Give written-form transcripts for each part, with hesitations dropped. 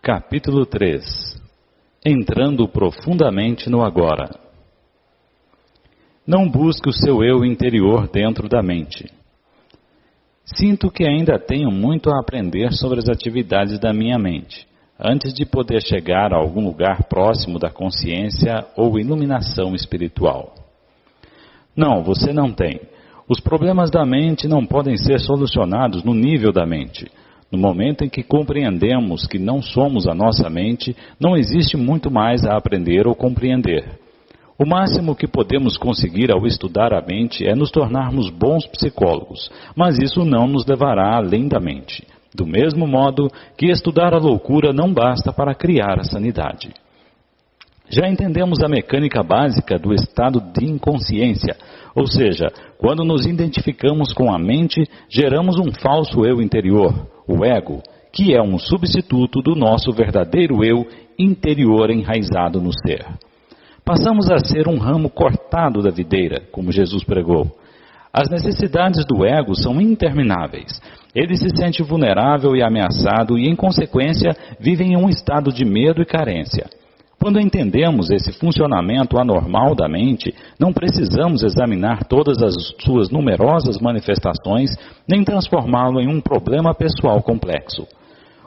Capítulo 3. Entrando profundamente no agora. Não busque o seu eu interior dentro da mente. Sinto que ainda tenho muito a aprender sobre as atividades da minha mente, antes de poder chegar a algum lugar próximo da consciência ou iluminação espiritual. Não, você não tem. Os problemas da mente não podem ser solucionados no nível da mente. No momento em que compreendemos que não somos a nossa mente, não existe muito mais a aprender ou compreender. O máximo que podemos conseguir ao estudar a mente é nos tornarmos bons psicólogos, mas isso não nos levará além da mente. Do mesmo modo que estudar a loucura não basta para criar a sanidade. Já entendemos a mecânica básica do estado de inconsciência, ou seja, quando nos identificamos com a mente, geramos um falso eu interior, o ego, que é um substituto do nosso verdadeiro eu interior enraizado no ser. Passamos a ser um ramo cortado da videira, como Jesus pregou. As necessidades do ego são intermináveis. Ele se sente vulnerável e ameaçado e, em consequência, vive em um estado de medo e carência. Quando entendemos esse funcionamento anormal da mente, não precisamos examinar todas as suas numerosas manifestações, nem transformá-lo em um problema pessoal complexo.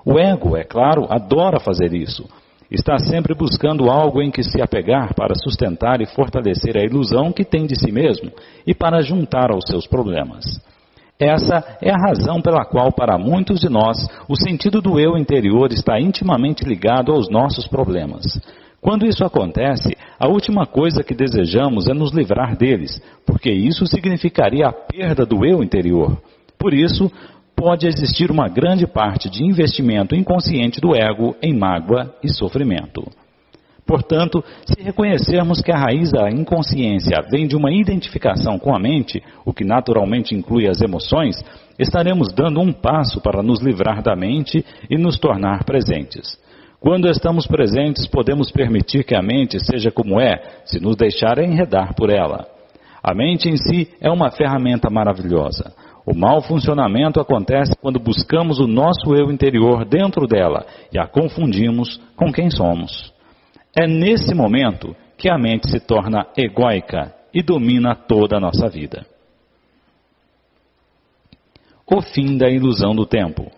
O ego, é claro, adora fazer isso. Está sempre buscando algo em que se apegar para sustentar e fortalecer a ilusão que tem de si mesmo e para juntar aos seus problemas. Essa é a razão pela qual, para muitos de nós, o sentido do eu interior está intimamente ligado aos nossos problemas. Quando isso acontece, a última coisa que desejamos é nos livrar deles, porque isso significaria a perda do eu interior. Por isso, pode existir uma grande parte de investimento inconsciente do ego em mágoa e sofrimento. Portanto, se reconhecermos que a raiz da inconsciência vem de uma identificação com a mente, o que naturalmente inclui as emoções, estaremos dando um passo para nos livrar da mente e nos tornar presentes. Quando estamos presentes, podemos permitir que a mente seja como é, se nos deixar enredar por ela. A mente em si é uma ferramenta maravilhosa. O mau funcionamento acontece quando buscamos o nosso eu interior dentro dela e a confundimos com quem somos. É nesse momento que a mente se torna egóica e domina toda a nossa vida. O fim da ilusão do tempo.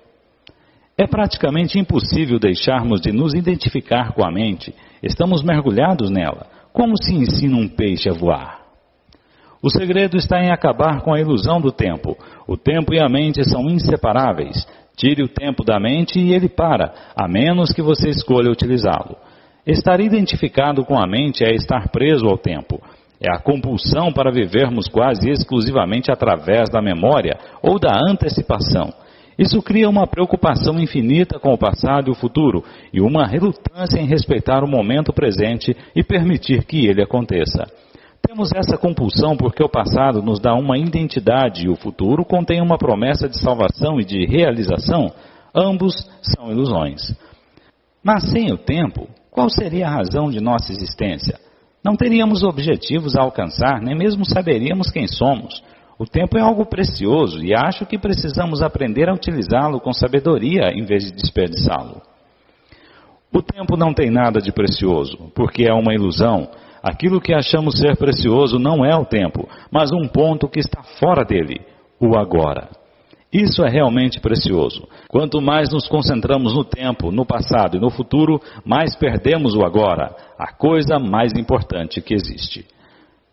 É praticamente impossível deixarmos de nos identificar com a mente. Estamos mergulhados nela, como se ensina um peixe a voar. O segredo está em acabar com a ilusão do tempo. O tempo e a mente são inseparáveis. Tire o tempo da mente e ele para, a menos que você escolha utilizá-lo. Estar identificado com a mente é estar preso ao tempo. É a compulsão para vivermos quase exclusivamente através da memória ou da antecipação. Isso cria uma preocupação infinita com o passado e o futuro e uma relutância em respeitar o momento presente e permitir que ele aconteça. Temos essa compulsão porque o passado nos dá uma identidade e o futuro contém uma promessa de salvação e de realização. Ambos são ilusões. Mas sem o tempo, qual seria a razão de nossa existência? Não teríamos objetivos a alcançar, nem mesmo saberíamos quem somos. O tempo é algo precioso e acho que precisamos aprender a utilizá-lo com sabedoria em vez de desperdiçá-lo. O tempo não tem nada de precioso, porque é uma ilusão. Aquilo que achamos ser precioso não é o tempo, mas um ponto que está fora dele, o agora. Isso é realmente precioso. Quanto mais nos concentramos no tempo, no passado e no futuro, mais perdemos o agora, a coisa mais importante que existe.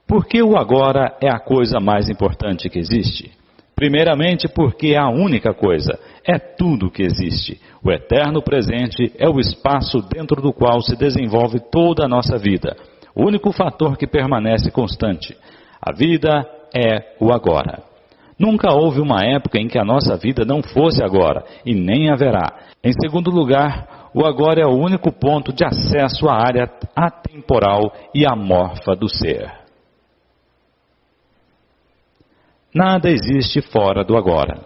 Por que o agora é a coisa mais importante que existe? Primeiramente porque é a única coisa, é tudo que existe. O eterno presente é o espaço dentro do qual se desenvolve toda a nossa vida. O único fator que permanece constante. A vida é o agora. Nunca houve uma época em que a nossa vida não fosse agora, e nem haverá. Em segundo lugar, o agora é o único ponto de acesso à área atemporal e amorfa do ser. Nada existe fora do agora.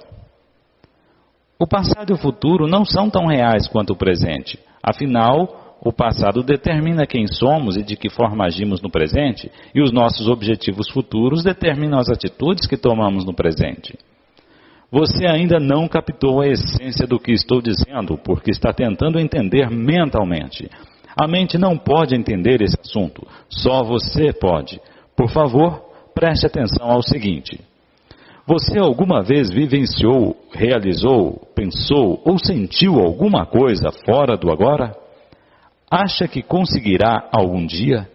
O passado e o futuro não são tão reais quanto o presente. Afinal, o passado determina quem somos e de que forma agimos no presente, e os nossos objetivos futuros determinam as atitudes que tomamos no presente. Você ainda não captou a essência do que estou dizendo, porque está tentando entender mentalmente. A mente não pode entender esse assunto, só você pode. Por favor, preste atenção ao seguinte. Você alguma vez vivenciou, realizou, pensou ou sentiu alguma coisa fora do agora? Acha que conseguirá algum dia?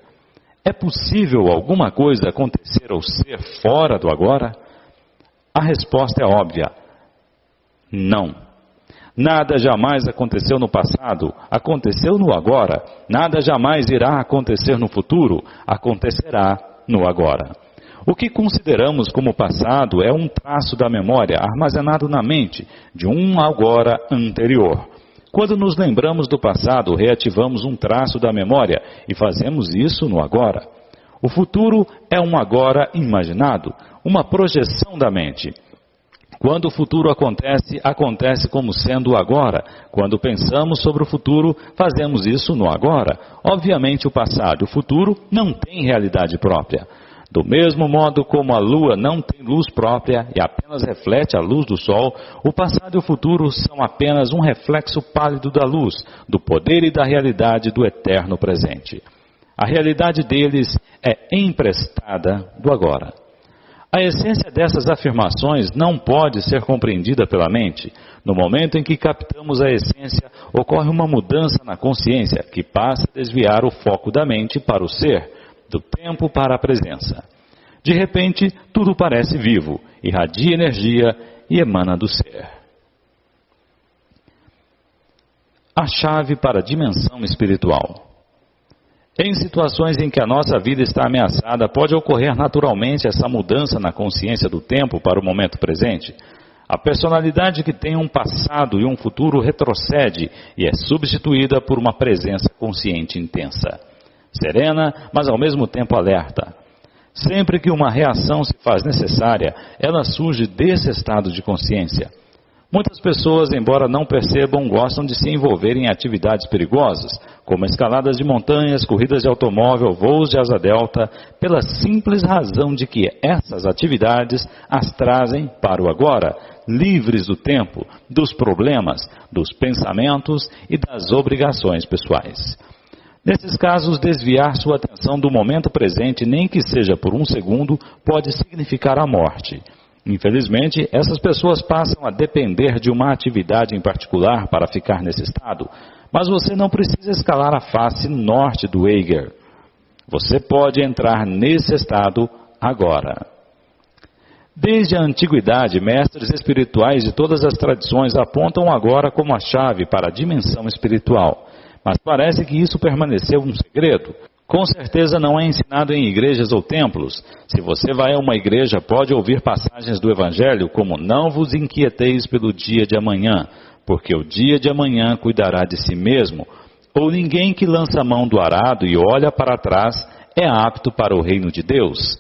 É possível alguma coisa acontecer ou ser fora do agora? A resposta é óbvia. Não. Nada jamais aconteceu no passado, aconteceu no agora. Nada jamais irá acontecer no futuro, acontecerá no agora. O que consideramos como passado é um traço da memória armazenado na mente de um agora anterior. Quando nos lembramos do passado, reativamos um traço da memória e fazemos isso no agora. O futuro é um agora imaginado, uma projeção da mente. Quando o futuro acontece, acontece como sendo o agora. Quando pensamos sobre o futuro, fazemos isso no agora. Obviamente, o passado e o futuro não têm realidade própria. Do mesmo modo como a lua não tem luz própria e apenas reflete a luz do sol, o passado e o futuro são apenas um reflexo pálido da luz, do poder e da realidade do eterno presente. A realidade deles é emprestada do agora. A essência dessas afirmações não pode ser compreendida pela mente. No momento em que captamos a essência, ocorre uma mudança na consciência que passa a desviar o foco da mente para o ser, do tempo para a presença. De repente, tudo parece vivo, irradia energia e emana do ser. A chave para a dimensão espiritual. Em situações em que a nossa vida está ameaçada, pode ocorrer naturalmente essa mudança na consciência do tempo para o momento presente. A personalidade que tem um passado e um futuro retrocede e é substituída por uma presença consciente intensa. Serena, mas ao mesmo tempo alerta. Sempre que uma reação se faz necessária, ela surge desse estado de consciência. Muitas pessoas, embora não percebam, gostam de se envolver em atividades perigosas, como escaladas de montanhas, corridas de automóvel, voos de asa delta, pela simples razão de que essas atividades as trazem para o agora, livres do tempo, dos problemas, dos pensamentos e das obrigações pessoais. Nesses casos, desviar sua atenção do momento presente, nem que seja por um segundo, pode significar a morte. Infelizmente, essas pessoas passam a depender de uma atividade em particular para ficar nesse estado, mas você não precisa escalar a face norte do Eiger. Você pode entrar nesse estado agora. Desde a antiguidade, mestres espirituais de todas as tradições apontam agora como a chave para a dimensão espiritual. Mas parece que isso permaneceu um segredo. Com certeza não é ensinado em igrejas ou templos. Se você vai a uma igreja, pode ouvir passagens do Evangelho como não vos inquieteis pelo dia de amanhã, porque o dia de amanhã cuidará de si mesmo. Ou ninguém que lança a mão do arado e olha para trás é apto para o reino de Deus.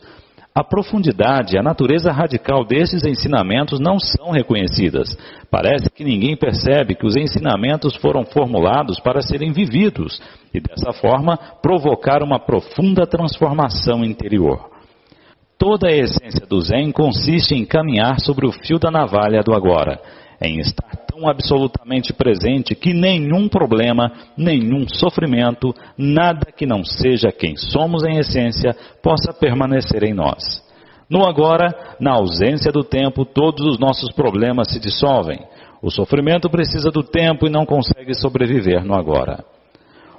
A profundidade e a natureza radical desses ensinamentos não são reconhecidas. Parece que ninguém percebe que os ensinamentos foram formulados para serem vividos e, dessa forma, provocar uma profunda transformação interior. Toda a essência do Zen consiste em caminhar sobre o fio da navalha do agora, em estar tão absolutamente presente que nenhum problema, nenhum sofrimento, nada que não seja quem somos em essência, possa permanecer em nós. No agora, na ausência do tempo, todos os nossos problemas se dissolvem. O sofrimento precisa do tempo e não consegue sobreviver no agora.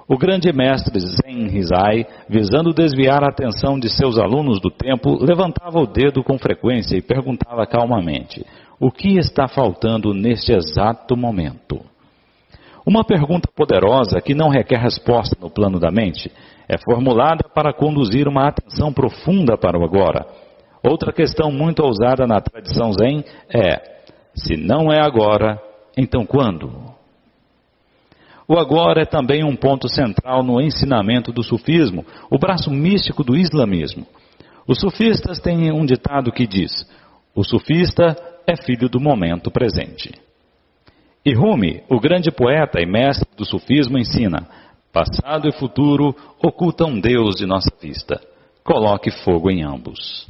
O grande mestre Zen Rizai, visando desviar a atenção de seus alunos do tempo, levantava o dedo com frequência e perguntava calmamente: o que está faltando neste exato momento? Uma pergunta poderosa que não requer resposta no plano da mente, é formulada para conduzir uma atenção profunda para o agora. Outra questão muito ousada na tradição Zen é: se não é agora, então quando? O agora é também um ponto central no ensinamento do sufismo, o braço místico do islamismo. Os sufistas têm um ditado que diz: o sufista é filho do momento presente. E Rumi, o grande poeta e mestre do sufismo, ensina: passado e futuro ocultam Deus de nossa vista. Coloque fogo em ambos.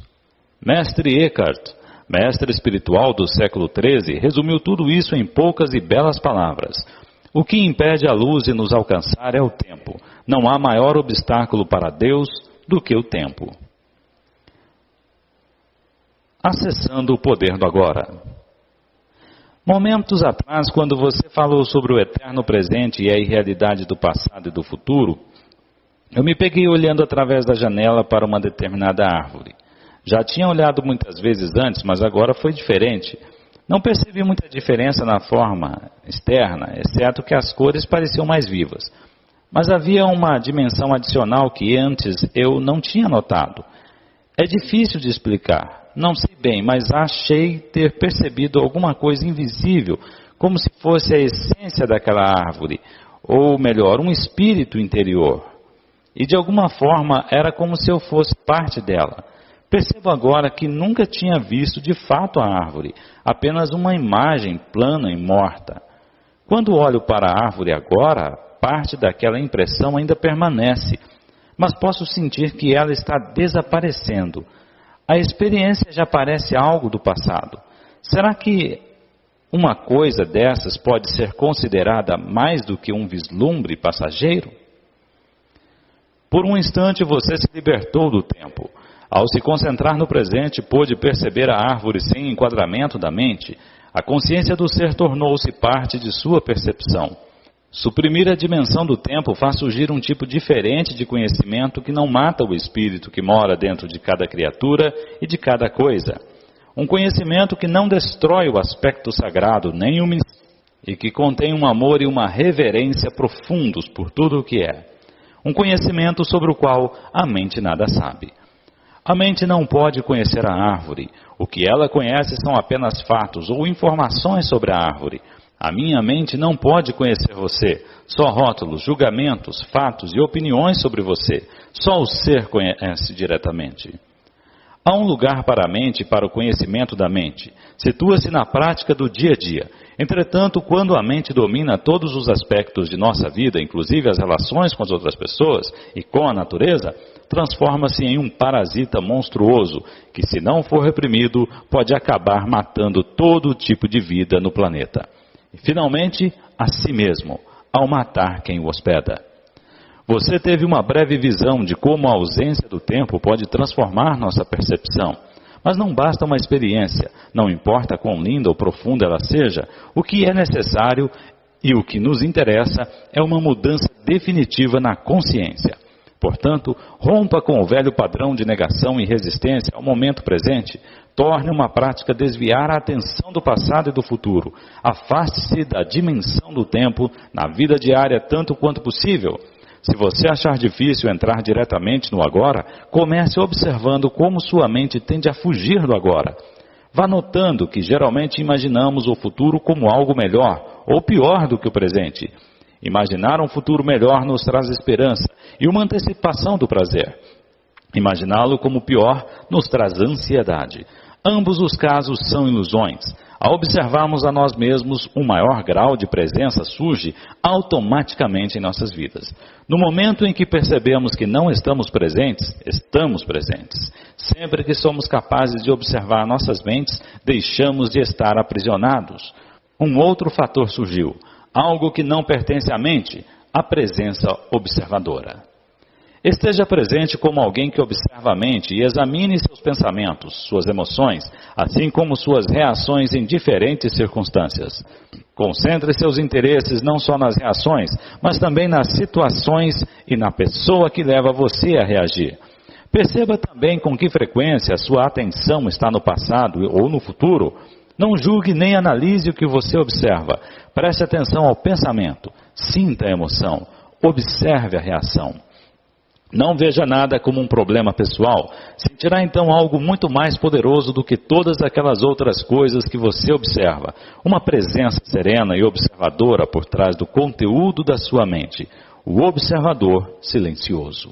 Mestre Eckhart, mestre espiritual do século XIII, resumiu tudo isso em poucas e belas palavras. O que impede a luz de nos alcançar é o tempo. Não há maior obstáculo para Deus do que o tempo. Acessando o poder do agora. Momentos atrás, quando você falou sobre o eterno presente e a irrealidade do passado e do futuro, eu me peguei olhando através da janela para uma determinada árvore. Já tinha olhado muitas vezes antes, mas agora foi diferente. Não percebi muita diferença na forma externa, exceto que as cores pareciam mais vivas. Mas havia uma dimensão adicional que antes eu não tinha notado. É difícil de explicar. Não sei bem, mas achei ter percebido alguma coisa invisível, como se fosse a essência daquela árvore, ou melhor, um espírito interior. E de alguma forma era como se eu fosse parte dela. Percebo agora que nunca tinha visto de fato a árvore, apenas uma imagem plana e morta. Quando olho para a árvore agora, parte daquela impressão ainda permanece, mas posso sentir que ela está desaparecendo. A experiência já parece algo do passado. Será que uma coisa dessas pode ser considerada mais do que um vislumbre passageiro? Por um instante você se libertou do tempo. Ao se concentrar no presente, pôde perceber a árvore sem enquadramento da mente. A consciência do ser tornou-se parte de sua percepção. Suprimir a dimensão do tempo faz surgir um tipo diferente de conhecimento que não mata o espírito que mora dentro de cada criatura e de cada coisa. Um conhecimento que não destrói o aspecto sagrado nem o mistério, e que contém um amor e uma reverência profundos por tudo o que é. Um conhecimento sobre o qual a mente nada sabe. A mente não pode conhecer a árvore. O que ela conhece são apenas fatos ou informações sobre a árvore. A minha mente não pode conhecer você. Só rótulos, julgamentos, fatos e opiniões sobre você. Só o ser conhece diretamente. Há um lugar para a mente e para o conhecimento da mente. Situa-se na prática do dia a dia. Entretanto, quando a mente domina todos os aspectos de nossa vida, inclusive as relações com as outras pessoas e com a natureza, transforma-se em um parasita monstruoso que, se não for reprimido, pode acabar matando todo tipo de vida no planeta. E, finalmente, a si mesmo, ao matar quem o hospeda. Você teve uma breve visão de como a ausência do tempo pode transformar nossa percepção. Mas não basta uma experiência, não importa quão linda ou profunda ela seja, o que é necessário e o que nos interessa é uma mudança definitiva na consciência. Portanto, rompa com o velho padrão de negação e resistência ao momento presente. Torne uma prática desviar a atenção do passado e do futuro. Afaste-se da dimensão do tempo na vida diária tanto quanto possível. Se você achar difícil entrar diretamente no agora, comece observando como sua mente tende a fugir do agora. Vá notando que geralmente imaginamos o futuro como algo melhor ou pior do que o presente. Imaginar um futuro melhor nos traz esperança e uma antecipação do prazer. Imaginá-lo como pior nos traz ansiedade. Ambos os casos são ilusões. Ao observarmos a nós mesmos, um maior grau de presença surge automaticamente em nossas vidas. No momento em que percebemos que não estamos presentes, estamos presentes. Sempre que somos capazes de observar nossas mentes, deixamos de estar aprisionados. Um outro fator surgiu. Algo que não pertence à mente, a presença observadora. Esteja presente como alguém que observa a mente e examine seus pensamentos, suas emoções, assim como suas reações em diferentes circunstâncias. Concentre seus interesses não só nas reações, mas também nas situações e na pessoa que leva você a reagir. Perceba também com que frequência a sua atenção está no passado ou no futuro. Não julgue nem analise o que você observa. Preste atenção ao pensamento. Sinta a emoção. Observe a reação. Não veja nada como um problema pessoal. Sentirá então algo muito mais poderoso do que todas aquelas outras coisas que você observa. Uma presença serena e observadora por trás do conteúdo da sua mente. O observador silencioso.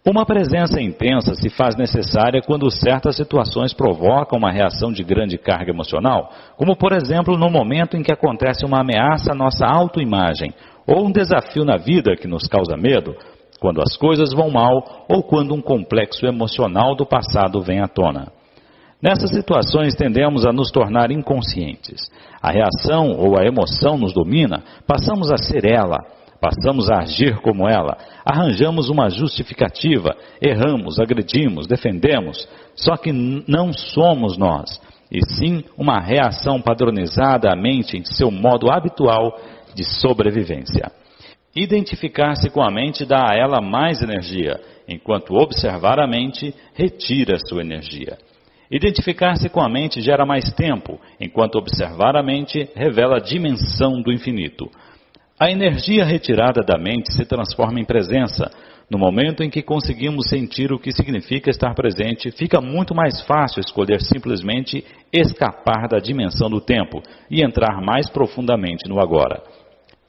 Uma presença intensa se faz necessária quando certas situações provocam uma reação de grande carga emocional, como por exemplo no momento em que acontece uma ameaça à nossa autoimagem, ou um desafio na vida que nos causa medo, quando as coisas vão mal ou quando um complexo emocional do passado vem à tona. Nessas situações tendemos a nos tornar inconscientes. A reação ou a emoção nos domina, passamos a ser ela, passamos a agir como ela, arranjamos uma justificativa, erramos, agredimos, defendemos, só que não somos nós, e sim uma reação padronizada à mente em seu modo habitual de sobrevivência. Identificar-se com a mente dá a ela mais energia, enquanto observar a mente retira sua energia. Identificar-se com a mente gera mais tempo, enquanto observar a mente revela a dimensão do infinito. A energia retirada da mente se transforma em presença. No momento em que conseguimos sentir o que significa estar presente, fica muito mais fácil escolher simplesmente escapar da dimensão do tempo e entrar mais profundamente no agora.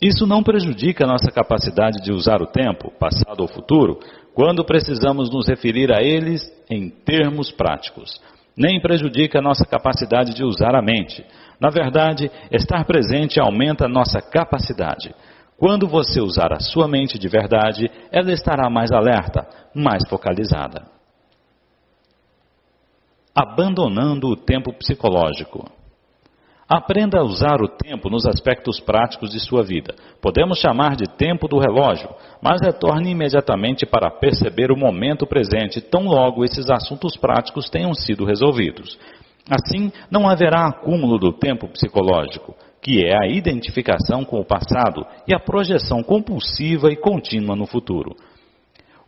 Isso não prejudica a nossa capacidade de usar o tempo, passado ou futuro, quando precisamos nos referir a eles em termos práticos. Nem prejudica a nossa capacidade de usar a mente. Na verdade, estar presente aumenta a nossa capacidade. Quando você usar a sua mente de verdade, ela estará mais alerta, mais focalizada. Abandonando o tempo psicológico. Aprenda a usar o tempo nos aspectos práticos de sua vida. Podemos chamar de tempo do relógio, mas retorne imediatamente para perceber o momento presente, tão logo esses assuntos práticos tenham sido resolvidos. Assim, não haverá acúmulo do tempo psicológico, que é a identificação com o passado e a projeção compulsiva e contínua no futuro.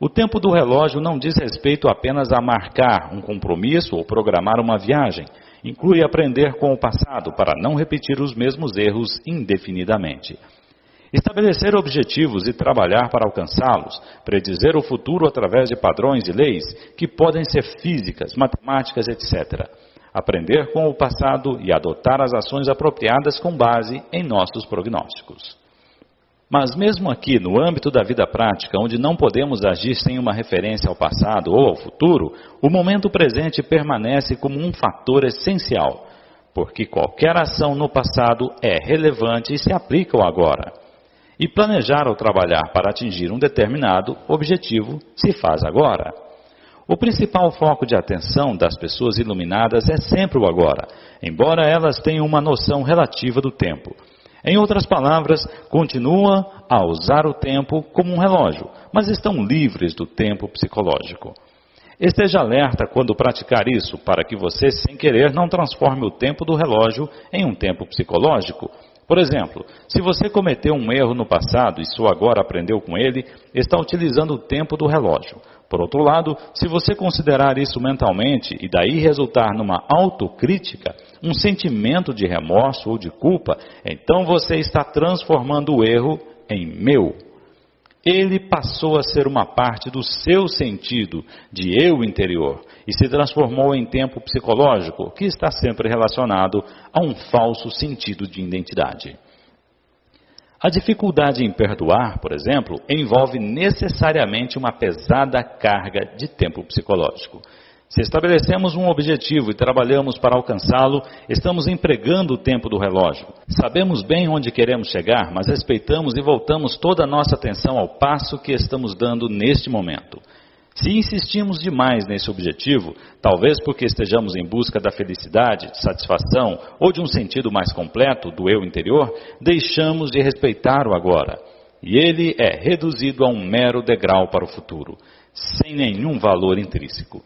O tempo do relógio não diz respeito apenas a marcar um compromisso ou programar uma viagem. Inclui aprender com o passado para não repetir os mesmos erros indefinidamente. Estabelecer objetivos e trabalhar para alcançá-los, predizer o futuro através de padrões e leis que podem ser físicas, matemáticas, etc. Aprender com o passado e adotar as ações apropriadas com base em nossos prognósticos. Mas mesmo aqui, no âmbito da vida prática, onde não podemos agir sem uma referência ao passado ou ao futuro, o momento presente permanece como um fator essencial, porque qualquer ação no passado é relevante e se aplica ao agora. E planejar ou trabalhar para atingir um determinado objetivo se faz agora. O principal foco de atenção das pessoas iluminadas é sempre o agora, embora elas tenham uma noção relativa do tempo. Em outras palavras, continuam a usar o tempo como um relógio, mas estão livres do tempo psicológico. Esteja alerta quando praticar isso, para que você, sem querer, não transforme o tempo do relógio em um tempo psicológico. Por exemplo, se você cometeu um erro no passado e só agora aprendeu com ele, está utilizando o tempo do relógio. Por outro lado, se você considerar isso mentalmente e daí resultar numa autocrítica, um sentimento de remorso ou de culpa, então você está transformando o erro em meu. Ele passou a ser uma parte do seu sentido de eu interior e se transformou em tempo psicológico, que está sempre relacionado a um falso sentido de identidade. A dificuldade em perdoar, por exemplo, envolve necessariamente uma pesada carga de tempo psicológico. Se estabelecemos um objetivo e trabalhamos para alcançá-lo, estamos empregando o tempo do relógio. Sabemos bem onde queremos chegar, mas respeitamos e voltamos toda a nossa atenção ao passo que estamos dando neste momento. Se insistimos demais nesse objetivo, talvez porque estejamos em busca da felicidade, de satisfação ou de um sentido mais completo do eu interior, deixamos de respeitar o agora. E ele é reduzido a um mero degrau para o futuro, sem nenhum valor intrínseco.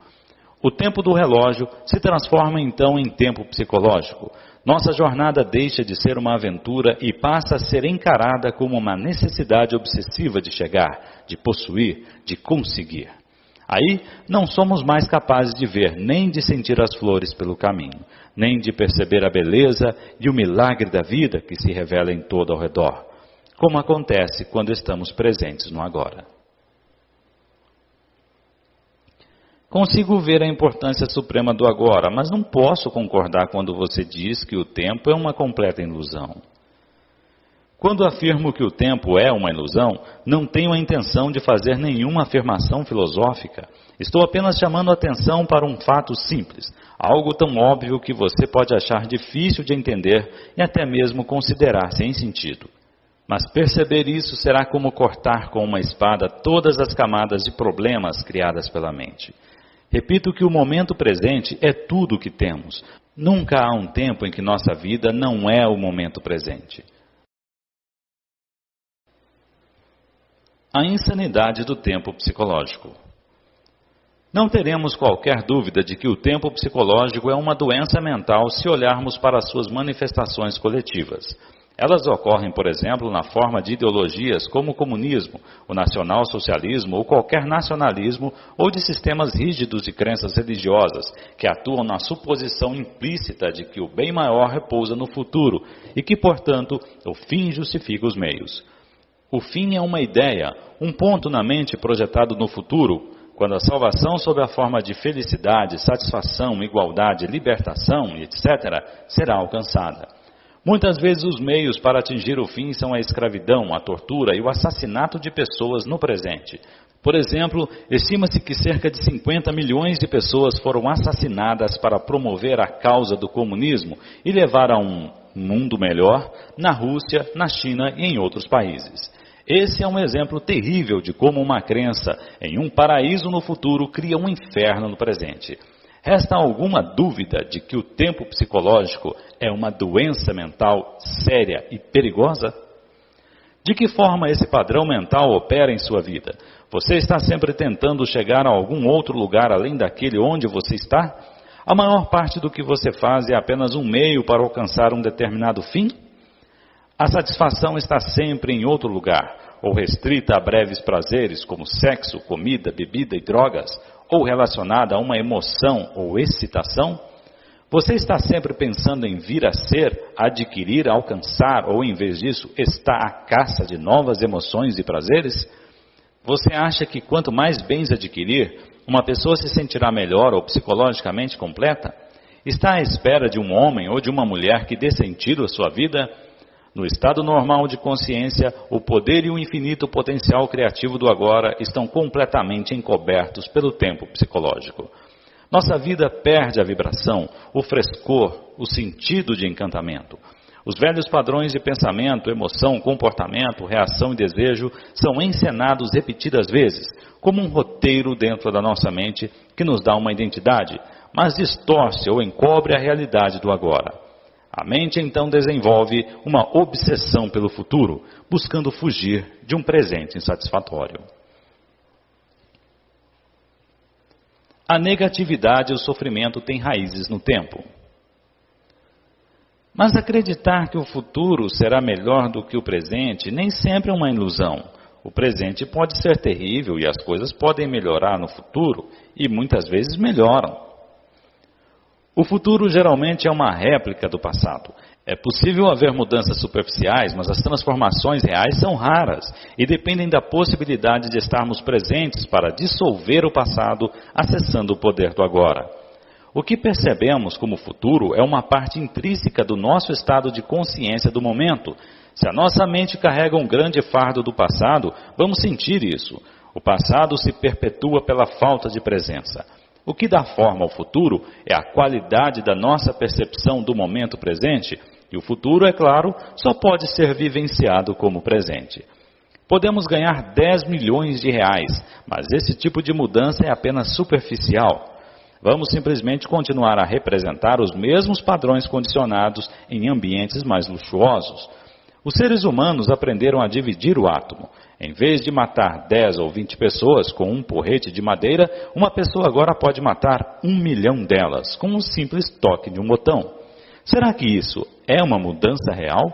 O tempo do relógio se transforma então em tempo psicológico. Nossa jornada deixa de ser uma aventura e passa a ser encarada como uma necessidade obsessiva de chegar, de possuir, de conseguir. Aí não somos mais capazes de ver nem de sentir as flores pelo caminho, nem de perceber a beleza e o milagre da vida que se revela em todo ao redor, como acontece quando estamos presentes no agora. Consigo ver a importância suprema do agora, mas não posso concordar quando você diz que o tempo é uma completa ilusão. Quando afirmo que o tempo é uma ilusão, não tenho a intenção de fazer nenhuma afirmação filosófica. Estou apenas chamando a atenção para um fato simples, algo tão óbvio que você pode achar difícil de entender e até mesmo considerar sem sentido. Mas perceber isso será como cortar com uma espada todas as camadas de problemas criadas pela mente. Repito que o momento presente é tudo o que temos. Nunca há um tempo em que nossa vida não é o momento presente. A insanidade do tempo psicológico. Não teremos qualquer dúvida de que o tempo psicológico é uma doença mental se olharmos para suas manifestações coletivas. Elas ocorrem, por exemplo, na forma de ideologias como o comunismo, o nacionalsocialismo ou qualquer nacionalismo, ou de sistemas rígidos de crenças religiosas, que atuam na suposição implícita de que o bem maior repousa no futuro e que, portanto, o fim justifica os meios. O fim é uma ideia, um ponto na mente projetado no futuro, quando a salvação sob a forma de felicidade, satisfação, igualdade, libertação, etc., será alcançada. Muitas vezes os meios para atingir o fim são a escravidão, a tortura e o assassinato de pessoas no presente. Por exemplo, estima-se que cerca de 50 milhões de pessoas foram assassinadas para promover a causa do comunismo e levar a um mundo melhor na Rússia, na China e em outros países. Esse é um exemplo terrível de como uma crença em um paraíso no futuro cria um inferno no presente. Resta alguma dúvida de que o tempo psicológico é uma doença mental séria e perigosa? De que forma esse padrão mental opera em sua vida? Você está sempre tentando chegar a algum outro lugar além daquele onde você está? A maior parte do que você faz é apenas um meio para alcançar um determinado fim? A satisfação está sempre em outro lugar, ou restrita a breves prazeres como sexo, comida, bebida e drogas, ou relacionada a uma emoção ou excitação? Você está sempre pensando em vir a ser, adquirir, alcançar, ou em vez disso, está à caça de novas emoções e prazeres? Você acha que quanto mais bens adquirir, uma pessoa se sentirá melhor ou psicologicamente completa? Está à espera de um homem ou de uma mulher que dê sentido à sua vida? No estado normal de consciência, o poder e o infinito potencial criativo do agora estão completamente encobertos pelo tempo psicológico. Nossa vida perde a vibração, o frescor, o sentido de encantamento. Os velhos padrões de pensamento, emoção, comportamento, reação e desejo são encenados repetidas vezes, como um roteiro dentro da nossa mente que nos dá uma identidade, mas distorce ou encobre a realidade do agora. A mente então desenvolve uma obsessão pelo futuro, buscando fugir de um presente insatisfatório. A negatividade e o sofrimento têm raízes no tempo. Mas acreditar que o futuro será melhor do que o presente nem sempre é uma ilusão. O presente pode ser terrível e as coisas podem melhorar no futuro, e muitas vezes melhoram. O futuro geralmente é uma réplica do passado. É possível haver mudanças superficiais, mas as transformações reais são raras e dependem da possibilidade de estarmos presentes para dissolver o passado, acessando o poder do agora. O que percebemos como futuro é uma parte intrínseca do nosso estado de consciência do momento. Se a nossa mente carrega um grande fardo do passado, vamos sentir isso. O passado se perpetua pela falta de presença. O que dá forma ao futuro é a qualidade da nossa percepção do momento presente, e o futuro, é claro, só pode ser vivenciado como presente. Podemos ganhar 10 milhões de reais, mas esse tipo de mudança é apenas superficial. Vamos simplesmente continuar a representar os mesmos padrões condicionados em ambientes mais luxuosos. Os seres humanos aprenderam a dividir o átomo. Em vez de matar 10 ou 20 pessoas com um porrete de madeira, uma pessoa agora pode matar 1 milhão delas com um simples toque de um botão. Será que isso é uma mudança real?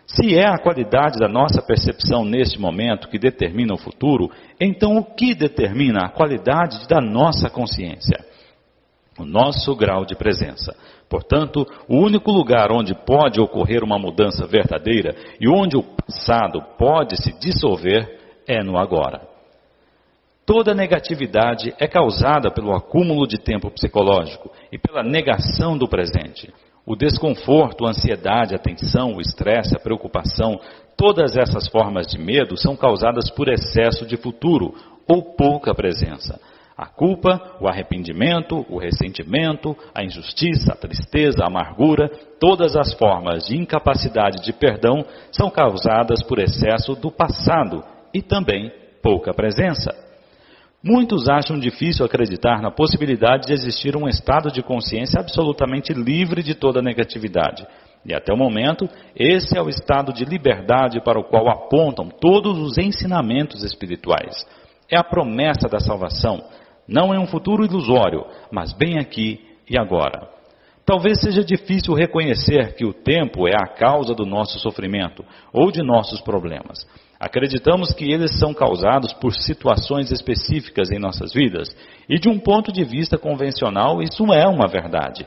Se é a qualidade da nossa percepção neste momento que determina o futuro, então o que determina a qualidade da nossa consciência? O nosso grau de presença. Portanto, o único lugar onde pode ocorrer uma mudança verdadeira e onde o passado pode se dissolver é no agora. Toda negatividade é causada pelo acúmulo de tempo psicológico e pela negação do presente. O desconforto, a ansiedade, a tensão, o estresse, a preocupação, todas essas formas de medo são causadas por excesso de futuro ou pouca presença. A culpa, o arrependimento, o ressentimento, a injustiça, a tristeza, a amargura, todas as formas de incapacidade de perdão são causadas por excesso do passado e também pouca presença. Muitos acham difícil acreditar na possibilidade de existir um estado de consciência absolutamente livre de toda negatividade. E até o momento, esse é o estado de liberdade para o qual apontam todos os ensinamentos espirituais. É a promessa da salvação, não é um futuro ilusório, mas bem aqui e agora. Talvez seja difícil reconhecer que o tempo é a causa do nosso sofrimento ou de nossos problemas. Acreditamos que eles são causados por situações específicas em nossas vidas, e de um ponto de vista convencional, isso é uma verdade.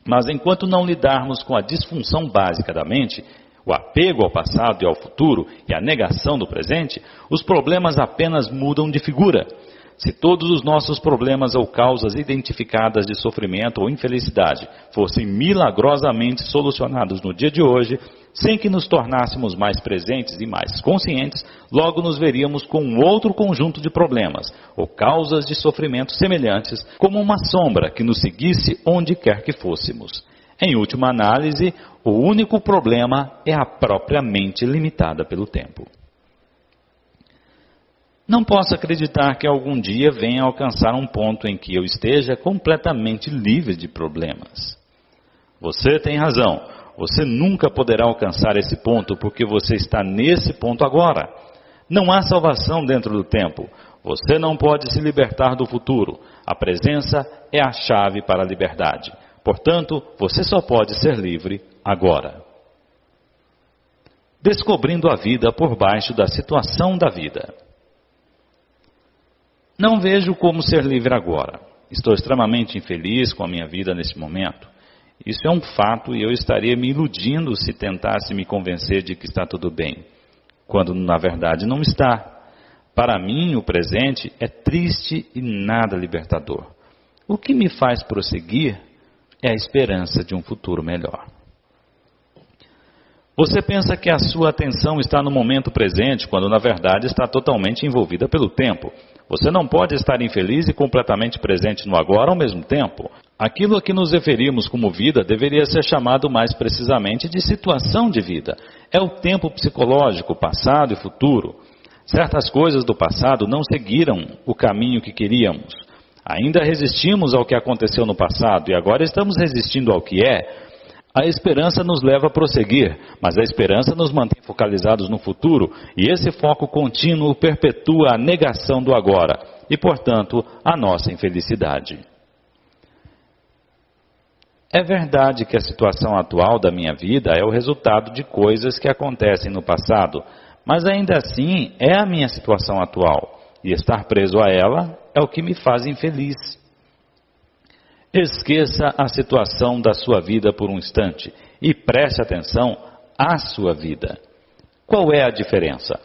Mas enquanto não lidarmos com a disfunção básica da mente, o apego ao passado e ao futuro e a negação do presente, os problemas apenas mudam de figura. Se todos os nossos problemas ou causas identificadas de sofrimento ou infelicidade fossem milagrosamente solucionados no dia de hoje, sem que nos tornássemos mais presentes e mais conscientes, logo nos veríamos com um outro conjunto de problemas ou causas de sofrimento semelhantes, como uma sombra que nos seguisse onde quer que fôssemos. Em última análise, o único problema é a própria mente limitada pelo tempo. Não posso acreditar que algum dia venha alcançar um ponto em que eu esteja completamente livre de problemas. Você tem razão, você nunca poderá alcançar esse ponto porque você está nesse ponto agora. Não há salvação dentro do tempo, você não pode se libertar do futuro, a presença é a chave para a liberdade. Portanto, você só pode ser livre agora. Descobrindo a vida por baixo da situação da vida. Não vejo como ser livre agora. Estou extremamente infeliz com a minha vida nesse momento. Isso é um fato e eu estaria me iludindo se tentasse me convencer de que está tudo bem, quando na verdade não está. Para mim, o presente é triste e nada libertador. O que me faz prosseguir é a esperança de um futuro melhor. Você pensa que a sua atenção está no momento presente, quando na verdade está totalmente envolvida pelo tempo. Você não pode estar infeliz e completamente presente no agora ao mesmo tempo. Aquilo a que nos referimos como vida deveria ser chamado mais precisamente de situação de vida. É o tempo psicológico, passado e futuro. Certas coisas do passado não seguiram o caminho que queríamos. Ainda resistimos ao que aconteceu no passado e agora estamos resistindo ao que é. A esperança nos leva a prosseguir, mas a esperança nos mantém focalizados no futuro e esse foco contínuo perpetua a negação do agora e, portanto, a nossa infelicidade. É verdade que a situação atual da minha vida é o resultado de coisas que acontecem no passado, mas ainda assim é a minha situação atual e estar preso a ela é o que me faz infeliz. Esqueça a situação da sua vida por um instante e preste atenção à sua vida. Qual é a diferença?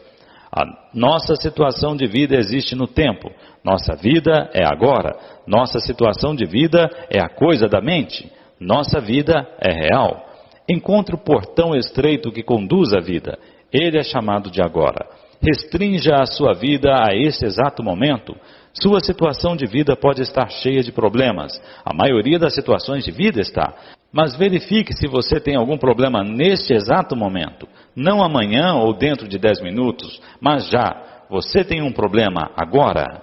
A nossa situação de vida existe no tempo. Nossa vida é agora. Nossa situação de vida é a coisa da mente. Nossa vida é real. Encontre o portão estreito que conduz à vida. Ele é chamado de agora. Restrinja a sua vida a esse exato momento. Sua situação de vida pode estar cheia de problemas. A maioria das situações de vida está. Mas verifique se você tem algum problema neste exato momento. Não amanhã ou dentro de 10 minutos, mas já. Você tem um problema agora.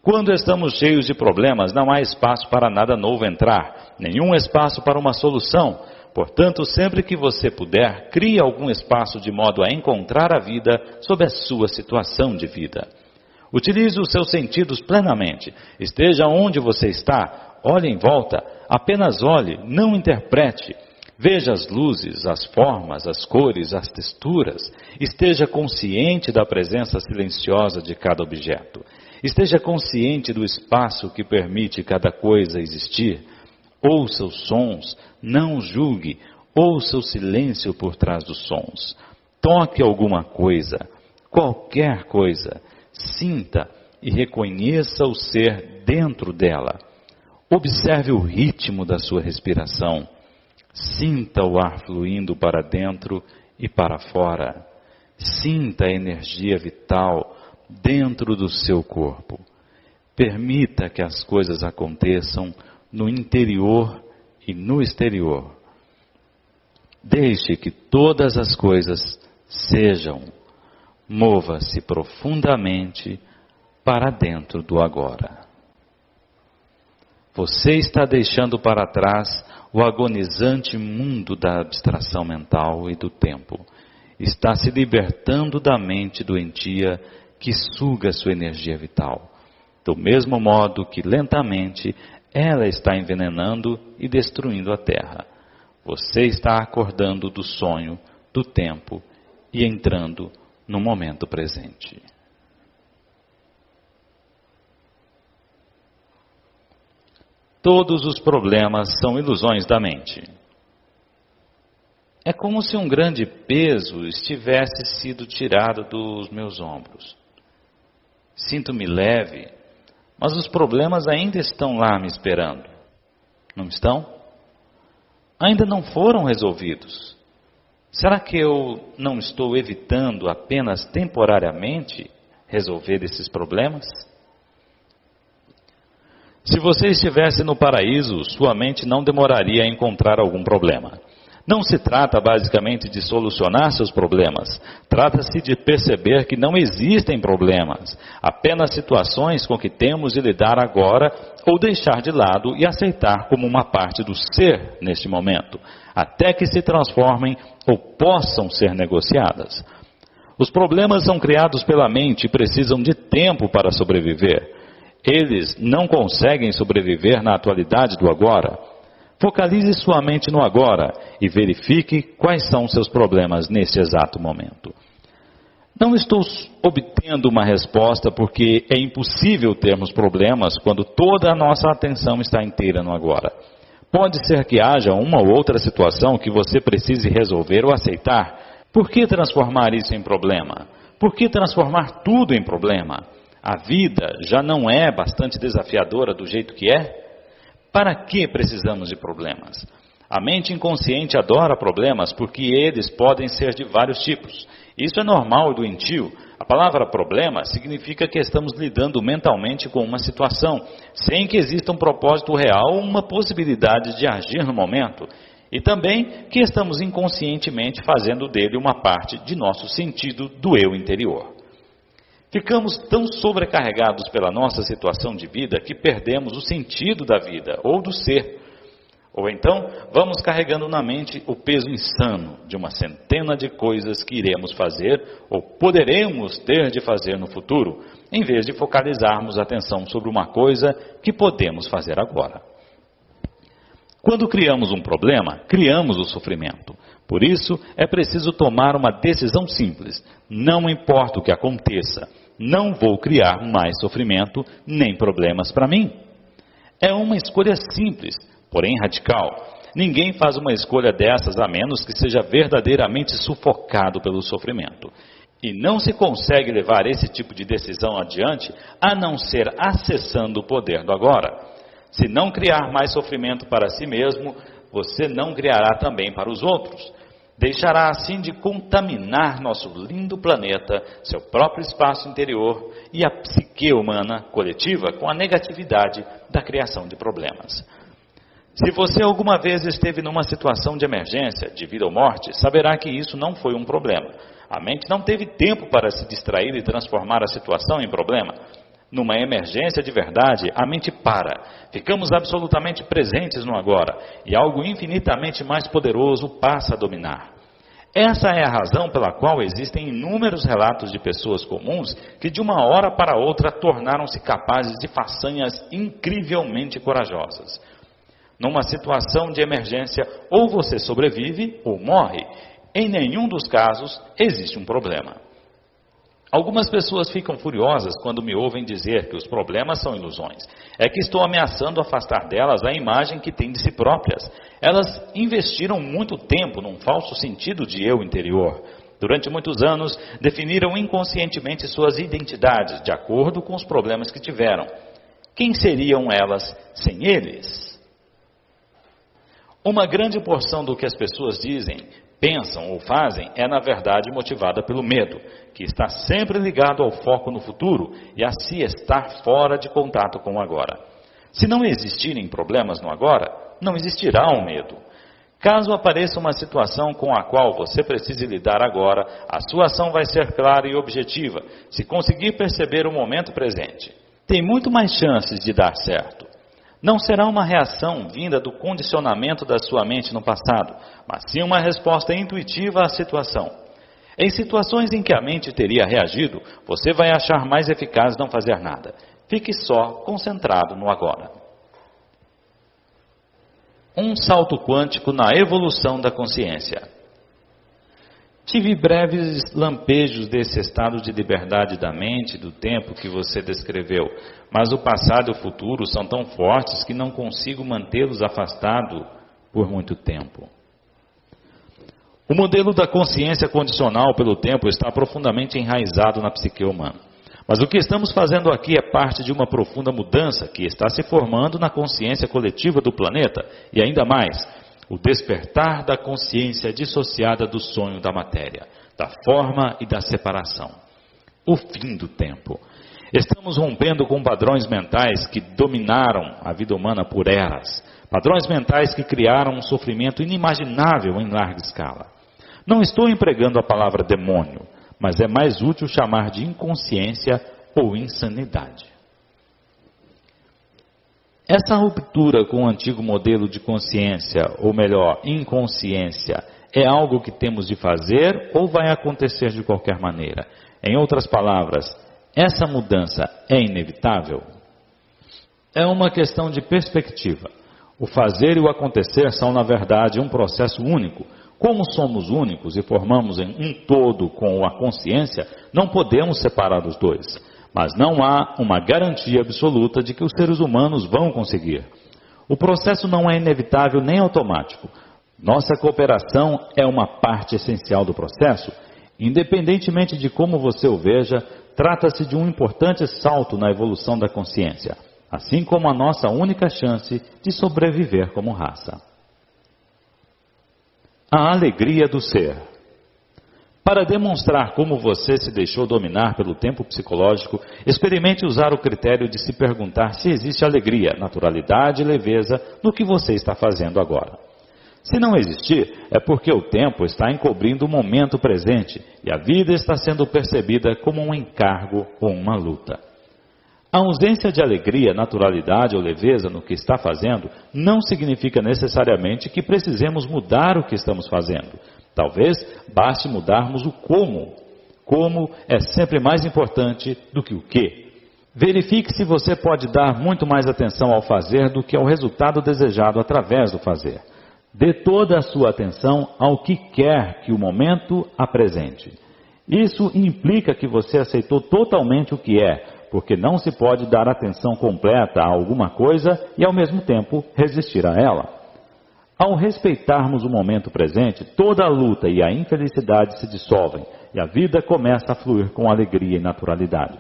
Quando estamos cheios de problemas, não há espaço para nada novo entrar. Nenhum espaço para uma solução. Portanto, sempre que você puder, crie algum espaço de modo a encontrar a vida sob a sua situação de vida. Utilize os seus sentidos plenamente. Esteja onde você está, olhe em volta, apenas olhe, não interprete. Veja as luzes, as formas, as cores, as texturas. Esteja consciente da presença silenciosa de cada objeto. Esteja consciente do espaço que permite cada coisa existir. Ouça os sons, não julgue, ouça o silêncio por trás dos sons. Toque alguma coisa, qualquer coisa. Sinta e reconheça o ser dentro dela. Observe o ritmo da sua respiração. Sinta o ar fluindo para dentro e para fora. Sinta a energia vital dentro do seu corpo. Permita que as coisas aconteçam no interior e no exterior. Deixe que todas as coisas sejam. Mova-se profundamente para dentro do agora. Você está deixando para trás o agonizante mundo da abstração mental e do tempo. Está se libertando da mente doentia que suga sua energia vital. Do mesmo modo que lentamente ela está envenenando e destruindo a Terra. Você está acordando do sonho, do tempo e entrando no momento presente. Todos os problemas são ilusões da mente. É como se um grande peso estivesse sido tirado dos meus ombros. Sinto-me leve, mas os problemas ainda estão lá me esperando. Não estão? Ainda não foram resolvidos. Será que eu não estou evitando apenas temporariamente resolver esses problemas? Se você estivesse no paraíso, sua mente não demoraria a encontrar algum problema. Não se trata basicamente de solucionar seus problemas. Trata-se de perceber que não existem problemas, apenas situações com que temos de lidar agora ou deixar de lado e aceitar como uma parte do ser neste momento, até que se transformem ou possam ser negociadas. Os problemas são criados pela mente e precisam de tempo para sobreviver. Eles não conseguem sobreviver na atualidade do agora. Focalize sua mente no agora e verifique quais são seus problemas neste exato momento. Não estou obtendo uma resposta porque é impossível termos problemas quando toda a nossa atenção está inteira no agora. Pode ser que haja uma ou outra situação que você precise resolver ou aceitar. Por que transformar isso em problema? Por que transformar tudo em problema? A vida já não é bastante desafiadora do jeito que é? Para que precisamos de problemas? A mente inconsciente adora problemas porque eles podem ser de vários tipos. Isso é normal e doentio. A palavra problema significa que estamos lidando mentalmente com uma situação, sem que exista um propósito real ou uma possibilidade de agir no momento. E também que estamos inconscientemente fazendo dele uma parte de nosso sentido do eu interior. Ficamos tão sobrecarregados pela nossa situação de vida que perdemos o sentido da vida ou do ser. Ou então, vamos carregando na mente o peso insano de uma centena de coisas que iremos fazer ou poderemos ter de fazer no futuro, em vez de focalizarmos a atenção sobre uma coisa que podemos fazer agora. Quando criamos um problema, criamos o sofrimento. Por isso, é preciso tomar uma decisão simples. Não importa o que aconteça, não vou criar mais sofrimento nem problemas para mim. É uma escolha simples, porém radical. Ninguém faz uma escolha dessas a menos que seja verdadeiramente sufocado pelo sofrimento. E não se consegue levar esse tipo de decisão adiante a não ser acessando o poder do agora. Se não criar mais sofrimento para si mesmo, você não criará também para os outros. Deixará assim de contaminar nosso lindo planeta, seu próprio espaço interior e a psique humana coletiva com a negatividade da criação de problemas. Se você alguma vez esteve numa situação de emergência, de vida ou morte, saberá que isso não foi um problema. A mente não teve tempo para se distrair e transformar a situação em problema. Numa emergência de verdade, a mente para. Ficamos absolutamente presentes no agora e algo infinitamente mais poderoso passa a dominar. Essa é a razão pela qual existem inúmeros relatos de pessoas comuns que de uma hora para outra tornaram-se capazes de façanhas incrivelmente corajosas. Numa situação de emergência, ou você sobrevive ou morre. Em nenhum dos casos existe um problema. Algumas pessoas ficam furiosas quando me ouvem dizer que os problemas são ilusões. É que estou ameaçando afastar delas a imagem que têm de si próprias. Elas investiram muito tempo num falso sentido de eu interior. Durante muitos anos, definiram inconscientemente suas identidades de acordo com os problemas que tiveram. Quem seriam elas sem eles? Uma grande porção do que as pessoas dizem, pensam ou fazem é, na verdade, motivada pelo medo, que está sempre ligado ao foco no futuro e a se estar fora de contato com o agora. Se não existirem problemas no agora, não existirá o medo. Caso apareça uma situação com a qual você precise lidar agora, a sua ação vai ser clara e objetiva, se conseguir perceber o momento presente. Tem muito mais chances de dar certo. Não será uma reação vinda do condicionamento da sua mente no passado, mas sim uma resposta intuitiva à situação. Em situações em que a mente teria reagido, você vai achar mais eficaz não fazer nada. Fique só concentrado no agora. Um salto quântico na evolução da consciência. Tive breves lampejos desse estado de liberdade da mente, do tempo que você descreveu, mas o passado e o futuro são tão fortes que não consigo mantê-los afastados por muito tempo. O modelo da consciência condicional pelo tempo está profundamente enraizado na psique humana. Mas o que estamos fazendo aqui é parte de uma profunda mudança que está se formando na consciência coletiva do planeta e ainda mais, o despertar da consciência dissociada do sonho da matéria, da forma e da separação. O fim do tempo. Estamos rompendo com padrões mentais que dominaram a vida humana por eras. Padrões mentais que criaram um sofrimento inimaginável em larga escala. Não estou empregando a palavra demônio, mas é mais útil chamar de inconsciência ou insanidade. Essa ruptura com o antigo modelo de consciência, ou melhor, inconsciência, é algo que temos de fazer ou vai acontecer de qualquer maneira? Em outras palavras, essa mudança é inevitável? É uma questão de perspectiva. O fazer e o acontecer são, na verdade, um processo único. Como somos únicos e formamos em um todo com a consciência, não podemos separar os dois. Mas não há uma garantia absoluta de que os seres humanos vão conseguir. O processo não é inevitável nem automático. Nossa cooperação é uma parte essencial do processo. Independentemente de como você o veja, trata-se de um importante salto na evolução da consciência, assim como a nossa única chance de sobreviver como raça. A alegria do ser. Para demonstrar como você se deixou dominar pelo tempo psicológico, experimente usar o critério de se perguntar se existe alegria, naturalidade e leveza no que você está fazendo agora. Se não existir, é porque o tempo está encobrindo o momento presente e a vida está sendo percebida como um encargo ou uma luta. A ausência de alegria, naturalidade ou leveza no que está fazendo não significa necessariamente que precisemos mudar o que estamos fazendo. Talvez baste mudarmos o como. Como é sempre mais importante do que o que. Verifique se você pode dar muito mais atenção ao fazer do que ao resultado desejado através do fazer. Dê toda a sua atenção ao que quer que o momento apresente. Isso implica que você aceitou totalmente o que é, porque não se pode dar atenção completa a alguma coisa e ao mesmo tempo resistir a ela. Ao respeitarmos o momento presente, toda a luta e a infelicidade se dissolvem e a vida começa a fluir com alegria e naturalidade.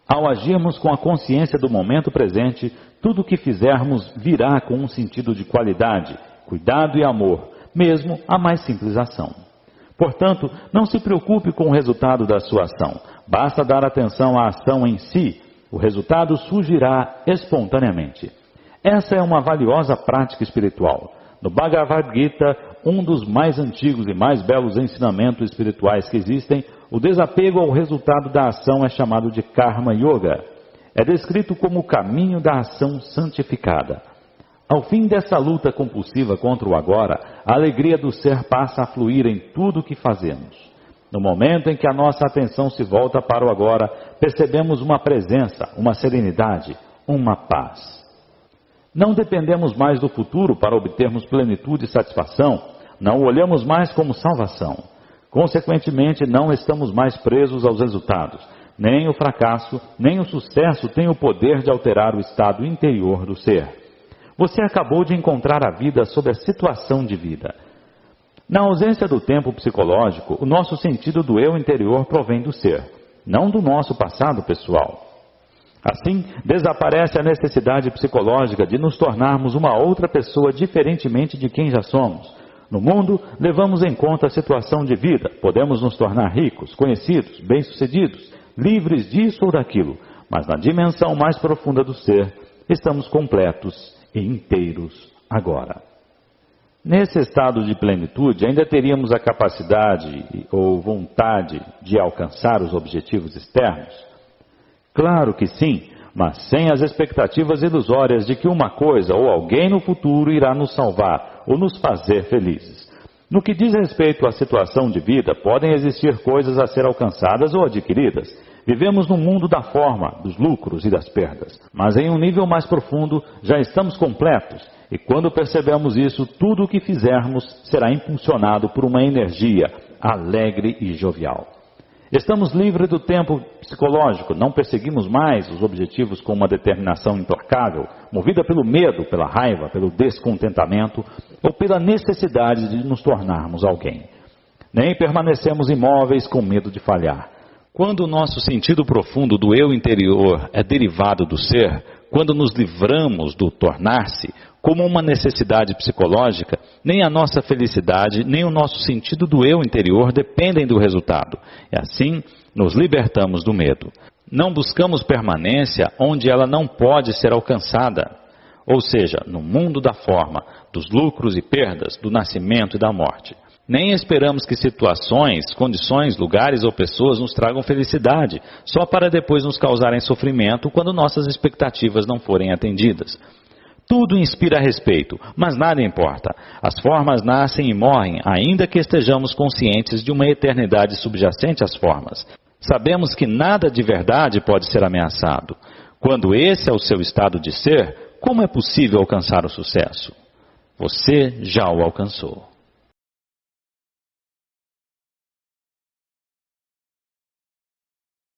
Ao agirmos com a consciência do momento presente, tudo o que fizermos virá com um sentido de qualidade, cuidado e amor, mesmo a mais simples ação. Portanto, não se preocupe com o resultado da sua ação. Basta dar atenção à ação em si. O resultado surgirá espontaneamente. Essa é uma valiosa prática espiritual. No Bhagavad Gita, um dos mais antigos e mais belos ensinamentos espirituais que existem, o desapego ao resultado da ação é chamado de Karma Yoga. É descrito como o caminho da ação santificada. Ao fim dessa luta compulsiva contra o agora, a alegria do ser passa a fluir em tudo o que fazemos. No momento em que a nossa atenção se volta para o agora, percebemos uma presença, uma serenidade, uma paz. Não dependemos mais do futuro para obtermos plenitude e satisfação, não o olhamos mais como salvação. Consequentemente, não estamos mais presos aos resultados. Nem o fracasso, nem o sucesso têm o poder de alterar o estado interior do ser. Você acabou de encontrar a vida sob a situação de vida. Na ausência do tempo psicológico, o nosso sentido do eu interior provém do ser, não do nosso passado pessoal. Assim, desaparece a necessidade psicológica de nos tornarmos uma outra pessoa diferentemente de quem já somos. No mundo, levamos em conta a situação de vida, podemos nos tornar ricos, conhecidos, bem-sucedidos, livres disso ou daquilo, mas na dimensão mais profunda do ser, estamos completos e inteiros agora. Nesse estado de plenitude, ainda teríamos a capacidade ou vontade de alcançar os objetivos externos? Claro que sim, mas sem as expectativas ilusórias de que uma coisa ou alguém no futuro irá nos salvar ou nos fazer felizes. No que diz respeito à situação de vida, podem existir coisas a ser alcançadas ou adquiridas. Vivemos no mundo da forma, dos lucros e das perdas. Mas em um nível mais profundo, já estamos completos. E quando percebemos isso, tudo o que fizermos será impulsionado por uma energia alegre e jovial. Estamos livres do tempo psicológico, não perseguimos mais os objetivos com uma determinação implacável, movida pelo medo, pela raiva, pelo descontentamento ou pela necessidade de nos tornarmos alguém. Nem permanecemos imóveis com medo de falhar. Quando o nosso sentido profundo do eu interior é derivado do ser, quando nos livramos do tornar-se como uma necessidade psicológica, nem a nossa felicidade, nem o nosso sentido do eu interior dependem do resultado. E assim, nos libertamos do medo. Não buscamos permanência onde ela não pode ser alcançada. Ou seja, no mundo da forma, dos lucros e perdas, do nascimento e da morte. Nem esperamos que situações, condições, lugares ou pessoas nos tragam felicidade, só para depois nos causarem sofrimento quando nossas expectativas não forem atendidas. Tudo inspira respeito, mas nada importa. As formas nascem e morrem, ainda que estejamos conscientes de uma eternidade subjacente às formas. Sabemos que nada de verdade pode ser ameaçado. Quando esse é o seu estado de ser, como é possível alcançar o sucesso? Você já o alcançou.